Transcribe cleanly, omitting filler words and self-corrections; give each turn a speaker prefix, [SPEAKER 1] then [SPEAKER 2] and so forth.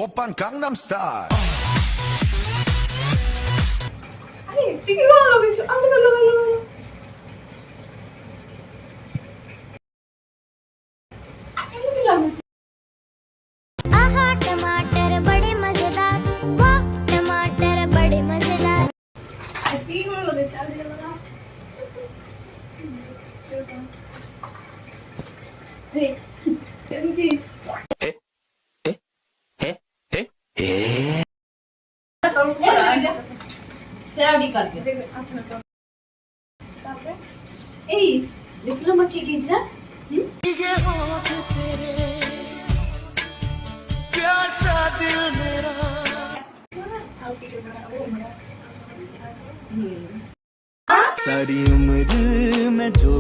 [SPEAKER 1] 오빤 강남스타일.
[SPEAKER 2] আরে তুই কি গলা লাগাইছো? আমি তো লাগাইলাম। কেমন লাগছে?
[SPEAKER 3] आहा टमाटर बड़े मजेदार, वाह टमाटर बड़े मजेदार।
[SPEAKER 2] আরে তুই কি গলা লাগাইছো? আমি তো লাগাইলাম। এই কেমন দিস?
[SPEAKER 4] तेरा भी करके
[SPEAKER 2] এই দেখলাম না ঠিক আছে না?
[SPEAKER 1] सारी उम्र में जो